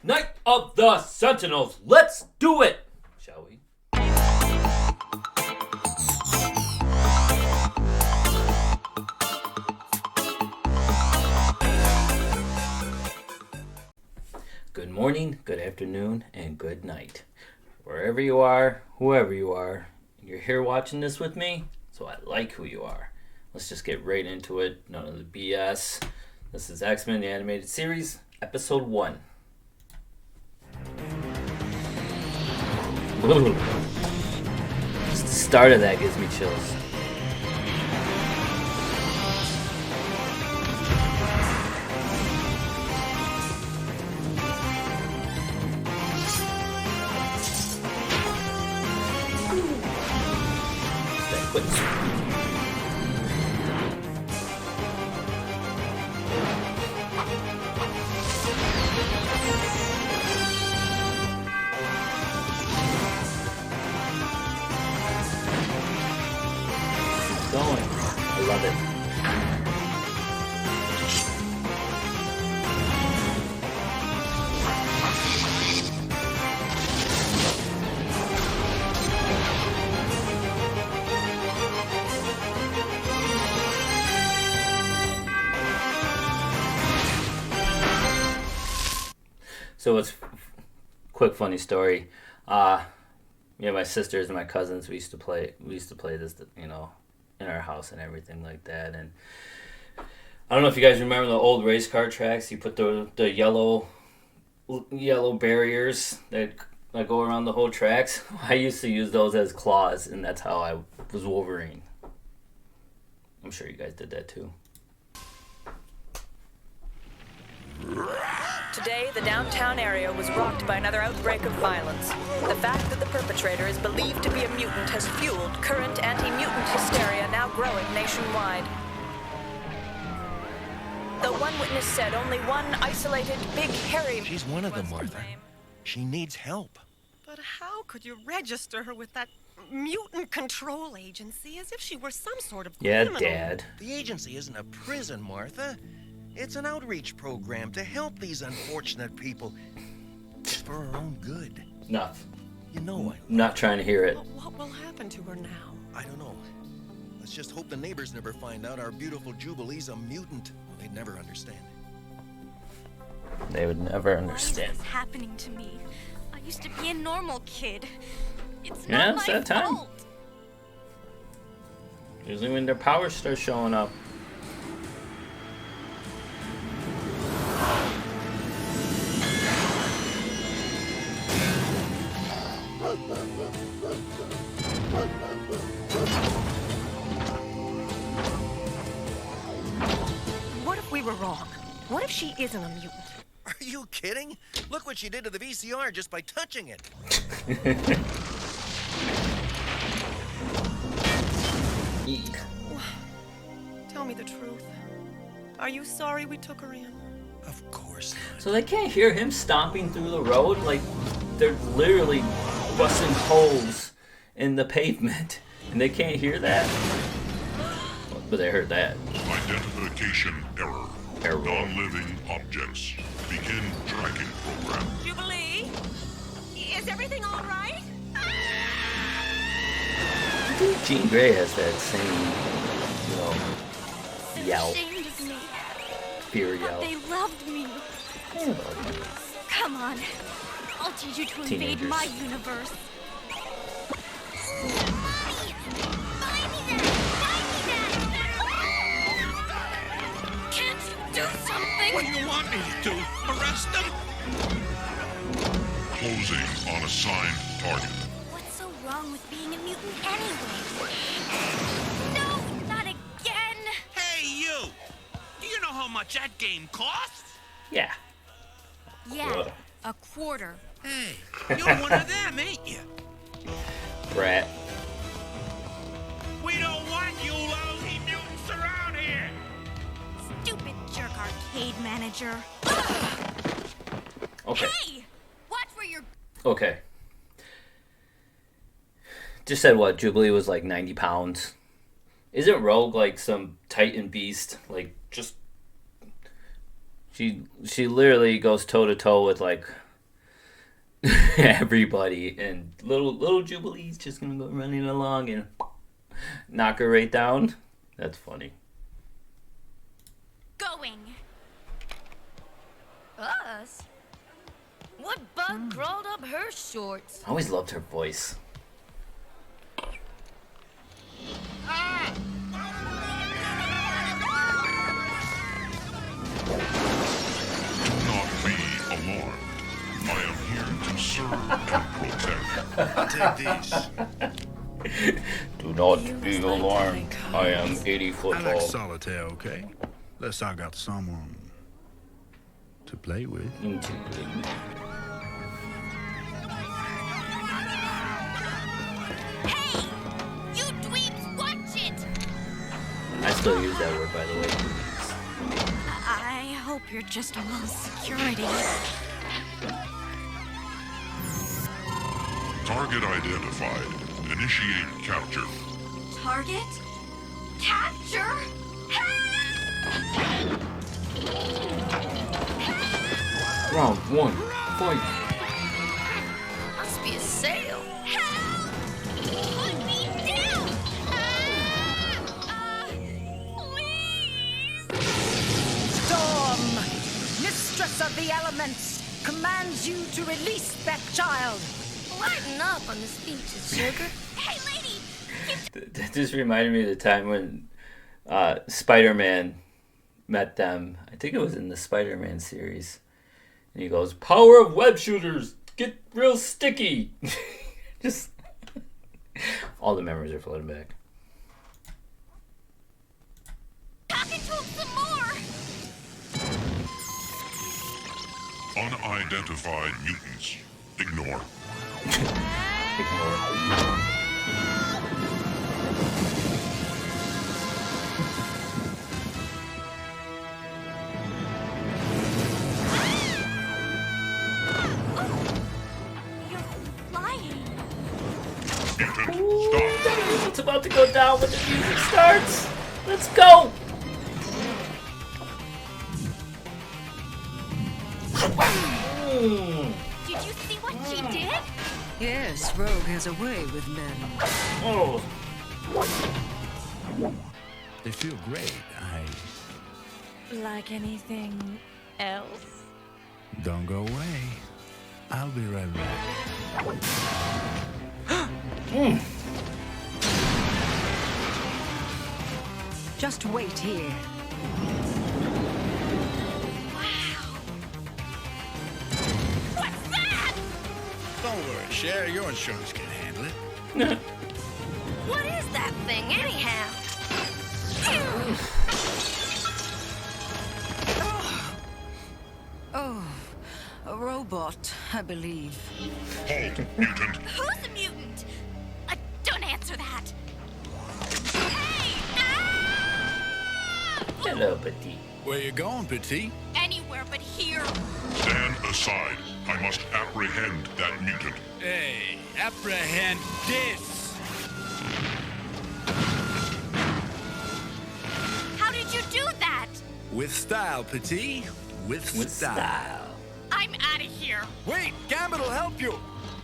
Night of the Sentinels. Let's do it, shall we? Good morning, good afternoon, and good night. Wherever you are, whoever you are, you're here watching this with me, so I like who you are. Let's just get right into it. None of the BS. This is X-Men, the animated series, episode 1. Ooh. Just the start of that gives me chills. That quick. Going. I love it. So it's quick funny story. My sisters and my cousins, we used to play this, in our house and everything like that. And I don't know if you guys remember the old race car tracks. You put the yellow barriers that go around the whole tracks. I used to use those as claws, and that's how I was Wolverine. I'm sure you guys did that too. Today, the downtown area was rocked by another outbreak of violence. The fact that the perpetrator is believed to be a mutant has fueled current anti-mutant hysteria now growing nationwide. Though one witness said only one isolated, big, hairy... She's one of them, Martha. She needs help. But how could you register her with that mutant control agency as if she were some sort of criminal? Dad. The agency isn't a prison, Martha. It's an outreach program to help these unfortunate people. It's for our own good. Enough. You know it. Not trying to hear it. But what will happen to her now? I don't know. Let's just hope the neighbors never find out our beautiful Jubilee's a mutant. Well, they'd never understand. They would never Why understand. is this happening to me? I used to be a normal kid. It's Yeah, not it's my that time. fault. Usually when their powers start showing up. What if we were wrong? What if she isn't a mutant? Are you kidding? Look what she did to the VCR just by touching it. Eek. Tell me the truth. Are you sorry we took her in? Of course not. So they can't hear him stomping through the road? Like, they're literally busting holes in the pavement. And they can't hear that? But they heard that. Identification error. Error. Non-living objects. Begin tracking program. Jubilee? Is everything all right? I think Jean Grey has that same, yell. Ashamed of me. Fear But yell. they loved me. Come on. I'll teach you to invade Teenagers. my universe. Can't you do something? What do you want me to do? Arrest them? Closing on assigned target. What's so wrong with being a mutant anyway? No, not again! Hey, you! Do you know how much that game costs? Yeah. Yeah, a quarter. Hey, you're one of them, ain't you? Brat. We don't want you lousy mutants around here! Stupid jerk arcade manager. Okay. Hey! Watch where you're... Okay. Just said what? Jubilee was like 90 pounds. Isn't Rogue like some titan beast? Like, just... She literally goes toe to toe with like everybody, and little Jubilee's just gonna go running along and knock her right down. That's funny. Going. Us? What bug crawled up her shorts? I always loved her voice. Do not be alarmed. I am here to serve and protect. Take these. Do not be alarmed. I am 80 foot I like tall. solitaire, okay? Unless I got someone to play with. Hey! You dweebs, watch it! I still use that word, by the way. I hope you're just a little security. Target identified. Initiate capture. Target? Capture? Round 1. Fight. Must be a sale. Help! Put me down! Please! Storm, mistress of the elements, commands you to release that child. Lighten up on the speeches, sugar. Hey, lady! That just reminded me of the time when Spider-Man met them. I think it was in the Spider-Man series. And he goes, "Power of web shooters, get real sticky." Just all the memories are floating back. Talking to him some more! Unidentified mutants. Ignore. Ignore. You're flying. Mutant, stop. It's about to go down when the music starts. Let's go. Did you see what she did? Yes, Rogue has a way with men. Oh. They feel great. Like anything else? Don't go away. I'll be right back. Just wait here. What's that? Don't worry, Cher. Your insurance can handle it. What is that thing, anyhow? Oh, a robot, I believe. Halt, mutant. Who's a mutant? Don't answer that. Hey! Ah! Hello, Petit. Where you going, Petit? Anywhere but here. Stand aside. I must apprehend that mutant. Hey, apprehend this. How did you do that? With style, Petit. With style. I'm out of here. Wait, Gambit will help you.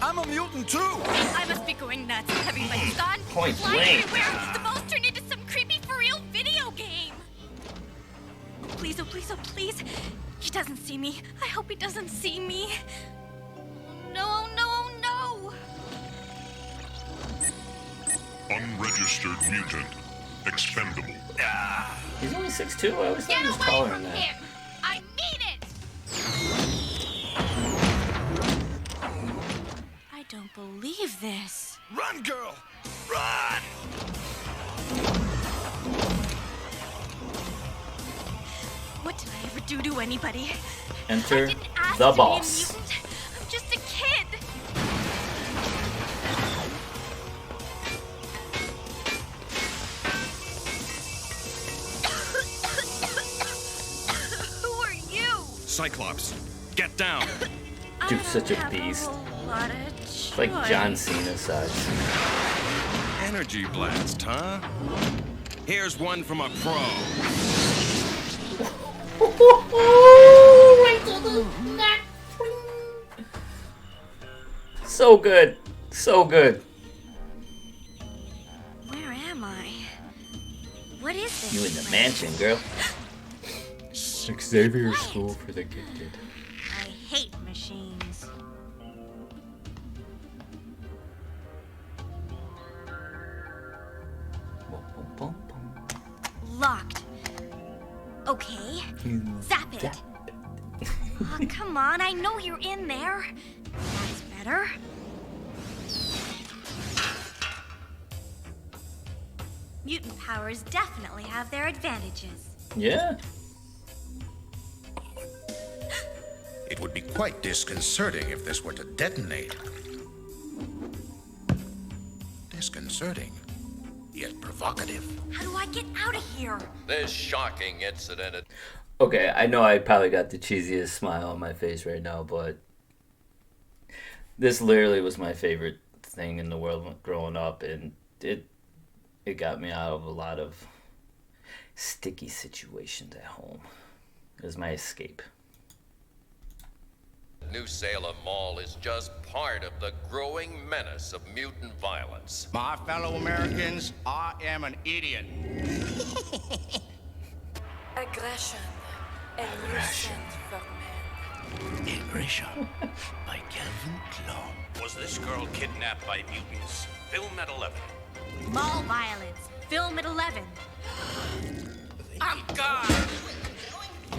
I'm a mutant too. I must be going nuts. Everybody's gone. Point Flying blank. everywhere. The balls turned into some creepy for real video game. Please, oh please, oh please. He doesn't see me. I hope he doesn't see me. No, no, no. Unregistered mutant. Expendable. He's only 6'2". I always thought Get he was away taller from than that. him. I mean it. I don't believe this. Run, girl. Run! What did I ever do to anybody? Enter I didn't ask the to boss. Be a mutant. I'm just a kid. Who are you? Cyclops, get down. Dude, I such a don't have beast. whole lot of It's like John Cena size. Energy blast, huh? Here's one from a pro. So good. So good. Where am I? What is this? You in the place? mansion, girl. Xavier School for the Gifted. I hate machines. Boom, boom, boom, boom. Locked. Okay. Zap it. Oh, come on, I know you're in there. That's better. Mutant powers definitely have their advantages. Yeah. It would be quite disconcerting if this were to detonate. Disconcerting, yet provocative. How do I get out of here? This shocking incident. Okay, I know I probably got the cheesiest smile on my face right now, but this literally was my favorite thing in the world growing up, and it got me out of a lot of sticky situations at home. It was my escape. New Salem Mall is just part of the growing menace of mutant violence. My fellow Americans, I am an idiot. Aggression. A new scent for men. Aggression by Calvin Klein. Was this girl kidnapped by mutants? Film at 11. Mall violence. Film at 11. I'm gone!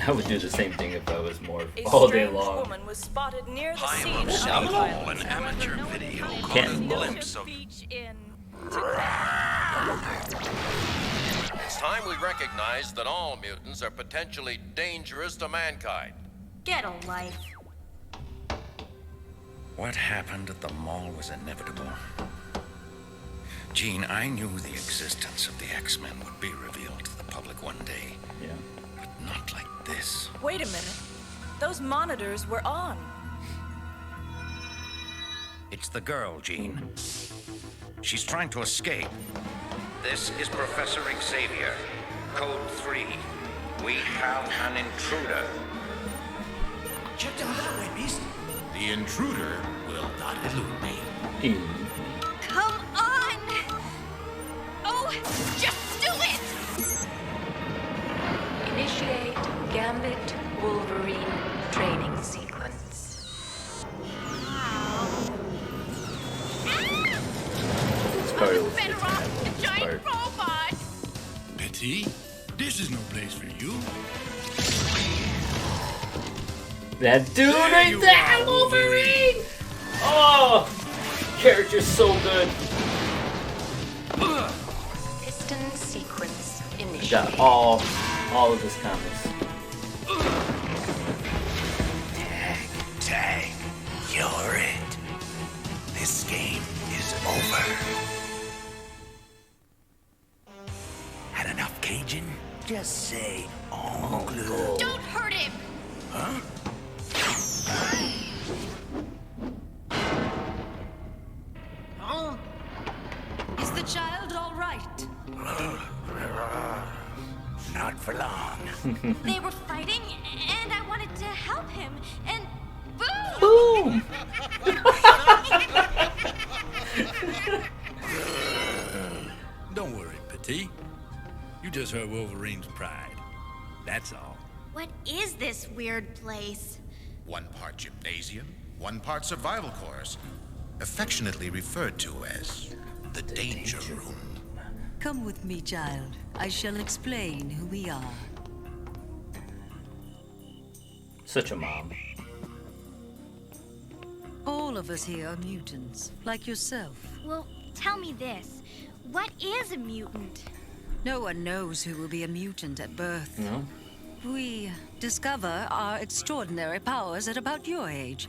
I would do the same thing if I was more A all day strange long. woman was spotted near the I scene will of see the all violence. an amateur However, no video one caught Can't a look. glimpse of... Speech in It's time we recognize that all mutants are potentially dangerous to mankind. Get a life. What happened at the mall was inevitable. Jean, I knew the existence of the X-Men would be revealed to the public one day. Yeah. But not like this. Wait a minute. Those monitors were on. It's the girl, Jean. She's trying to escape. This is Professor Xavier. Code 3. We have an intruder. Check down that way, Beast. The intruder will not elude me. Come on! Oh, just do it! Initiate Gambit Wolverine training sequence. You're better off with the giant robot! Betty, this is no place for you. That dude right there, Wolverine! Oh, character's so good. Piston sequence I initiated. got all of his comments. Tag, you're it. This game is over. Had enough Cajun? Just say en glue. Don't hurt him! Huh? Huh? Is the child all right? Not for long. They were fighting, and I wanted to help him, and boom! Don't worry, Petit. You just hurt Wolverine's pride. That's all. What is this weird place? One part gymnasium, one part survival course. Affectionately referred to as the danger room. Come with me, child. I shall explain who we are. Such a mom. All of us here are mutants, like yourself. Well, tell me this. What is a mutant? No one knows who will be a mutant at birth. No? We discover our extraordinary powers at about your age.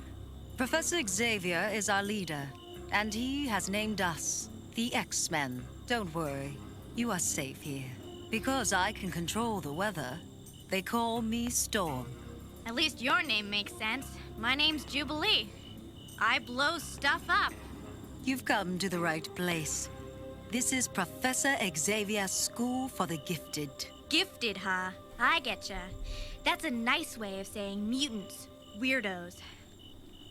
Professor Xavier is our leader, and he has named us the X-Men. Don't worry, you are safe here. Because I can control the weather, they call me Storm. At least your name makes sense. My name's Jubilee. I blow stuff up. You've come to the right place. This is Professor Xavier's School for the Gifted. Gifted, huh? I getcha. That's a nice way of saying mutants. Weirdos.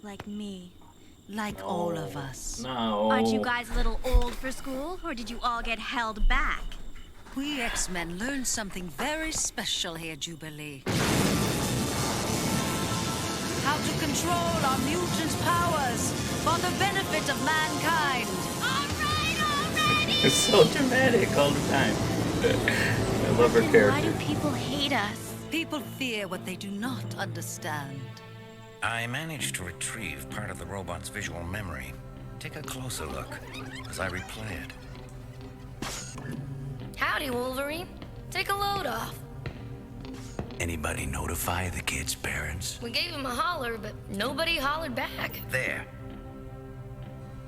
Like me. like all of us. No. Aren't you guys a little old for school, or did you all get held back? We X-Men learned something very special here, Jubilee. How to control our mutant powers for the benefit of mankind. It's so dramatic all the time. I love her Then character. why do people hate us? People fear what they do not understand. I managed to retrieve part of the robot's visual memory. Take a closer look as I replay it. Howdy, Wolverine. Take a load off. Anybody notify the kid's parents? We gave him a holler, but nobody hollered back. There.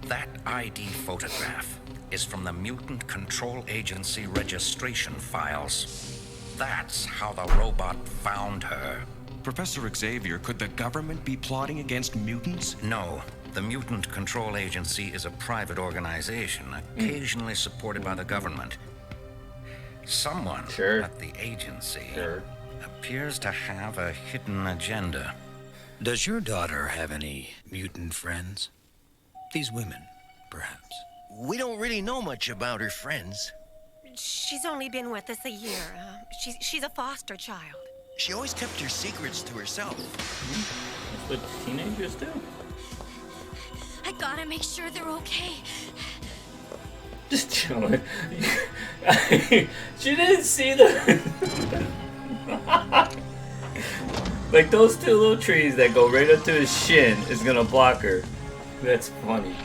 That ID photograph is from the Mutant Control Agency registration files. That's how the robot found her. Professor Xavier, could the government be plotting against mutants? No. The Mutant Control Agency is a private organization, occasionally supported by the government. Someone at the agency appears to have a hidden agenda. Does your daughter have any mutant friends? These women, perhaps? We don't really know much about her friends. She's only been with us a year. She's a foster child. She always kept her secrets to herself. That's what teenagers do. I gotta make sure they're okay. Just chilling. She didn't see the... Like those two little trees that go right up to his shin is gonna block her. That's funny.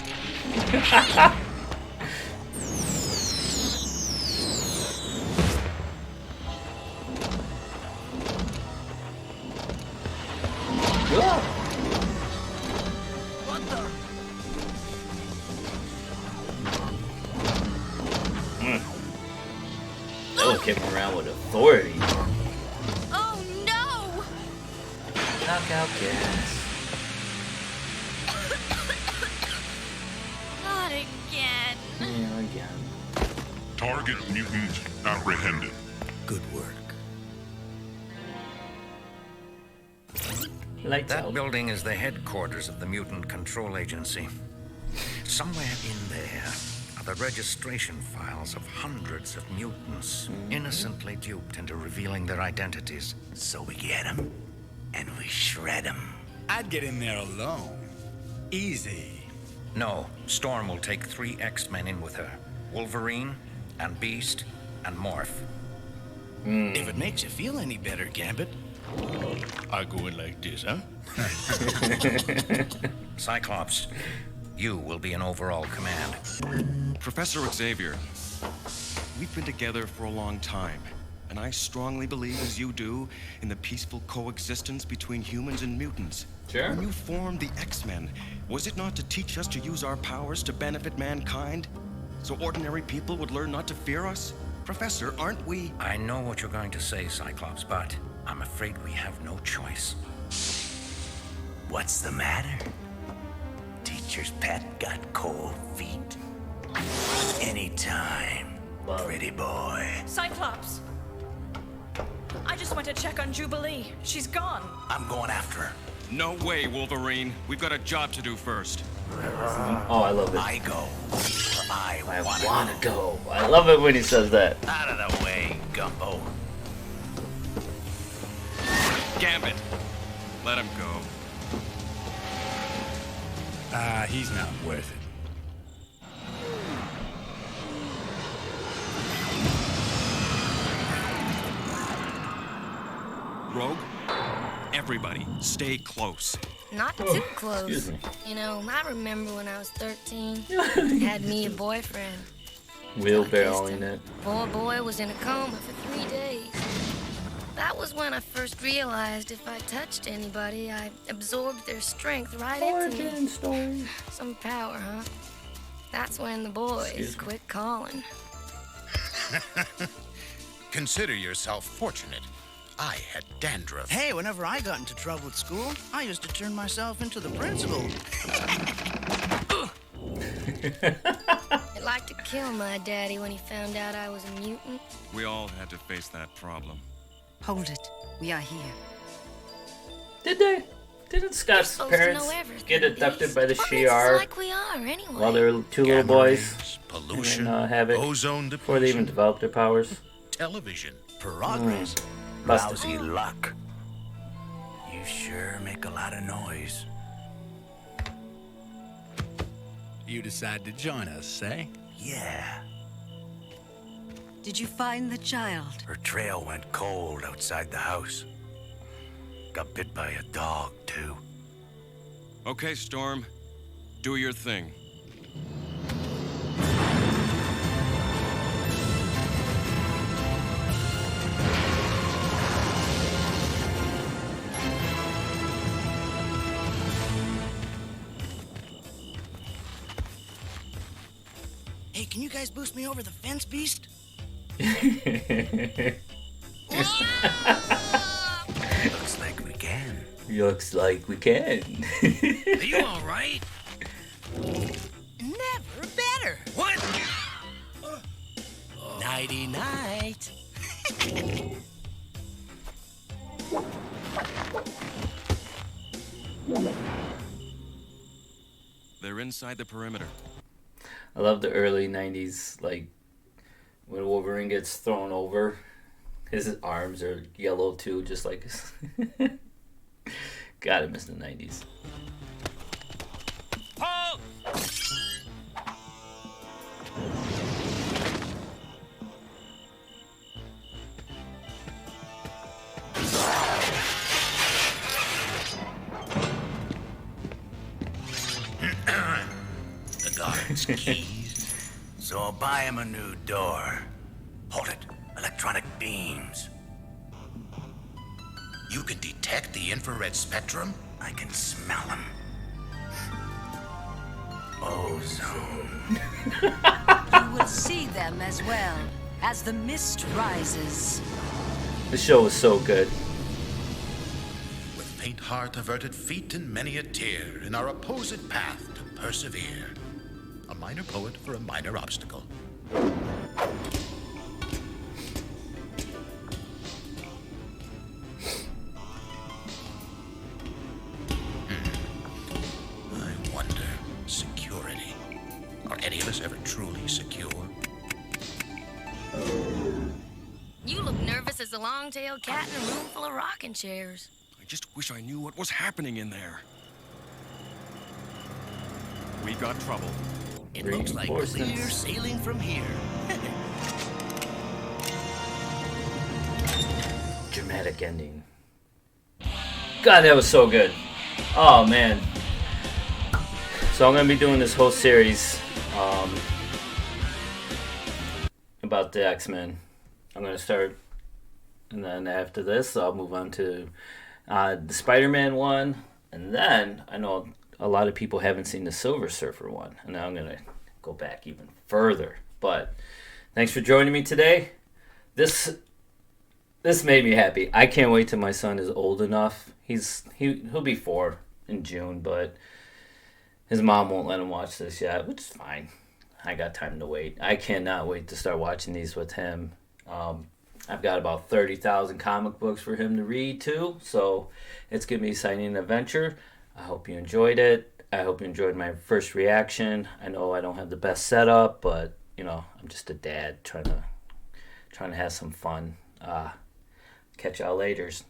They'll kick him around with authority. Oh no! Knockout gas. Not again. Yeah, again. Target mutant apprehended. Good work. That building is the headquarters of the Mutant Control Agency. Somewhere in there are the registration files of hundreds of mutants innocently duped into revealing their identities. So we get them, and we shred them. I'd get in there alone. Easy. No, Storm will take 3 X-Men in with her. Wolverine, and Beast, and Morph. If it makes you feel any better, Gambit. I go in like this, huh? Cyclops, you will be in overall command. Professor Xavier, we've been together for a long time, and I strongly believe, as you do, in the peaceful coexistence between humans and mutants. Sure. When you formed the X-Men, was it not to teach us to use our powers to benefit mankind? So ordinary people would learn not to fear us? Professor, aren't we? I know what you're going to say, Cyclops, but I'm afraid we have no choice. What's the matter? Teacher's pet got cold feet? Anytime, pretty boy. Cyclops! I just went to check on Jubilee. She's gone. I'm going after her. No way, Wolverine. We've got a job to do first. Oh, I love it. I go. I wanna go. I love it when he says that. Out of the way, Gumbo. Gambit, let him go. He's not worth it. Rogue, everybody, stay close. Not Oh, too close. excuse me. You know, I remember when I was 13. Had me a boyfriend. Wheelbarrowing it. Poor boy was in a coma for 3 days. That was when I first realized if I touched anybody, I absorbed their strength right into me. Story. Some power, huh? That's when the boys quit calling. Consider yourself fortunate. I had dandruff. Hey, whenever I got into trouble at school, I used to turn myself into the principal. I'd like to kill my daddy when he found out I was a mutant. We all had to face that problem. Hold it. We are here. Did they? Didn't Scott's parents get abducted by the Shi'ar like we are, anyway. while they were two little boys? Pollution, Havoc, ozone before they even developed their powers? television. Progress. Busted. Lousy luck. You sure make a lot of noise. You decide to join us, eh? Yeah. Did you find the child? Her trail went cold outside the house. Got bit by a dog, too. Okay, Storm. Do your thing. Hey, can you guys boost me over the fence, Beast? Looks like we can. Looks like we can. Are you all right? Never better. What? Nighty night. They're inside the perimeter. I love the early 90s, like, when Wolverine gets thrown over, his arms are yellow too, just like his... God, I miss the 90s. Paul! The guard's keys. So I'll buy him a new door. Hold it. Electronic beams. You can detect the infrared spectrum? I can smell them. Ozone. You will see them as well as the mist rises. This show was so good. With faint heart, averted feet, and many a tear, in our opposed path to persevere. A minor poet for a minor obstacle. I wonder, security. Are any of us ever truly secure? You look nervous as a long-tailed cat in a room full of rocking chairs. I just wish I knew what was happening in there. We got trouble. It looks like clear sailing from here. Dramatic ending. God, that was so good. Oh, man. So I'm going to be doing this whole series about the X-Men. I'm going to start, and then after this, I'll move on to the Spider-Man one. And then, I know a lot of people haven't seen the Silver Surfer one. And now I'm going to go back even further. But thanks for joining me today. This made me happy. I can't wait till my son is old enough. He'll be 4 in June, but his mom won't let him watch this yet, which is fine. I got time to wait. I cannot wait to start watching these with him. I've got about 30,000 comic books for him to read too, so it's going to be an exciting adventure. I hope you enjoyed it. I hope you enjoyed my first reaction. I know I don't have the best setup, but you know, I'm just a dad trying to have some fun. Catch y'all laters.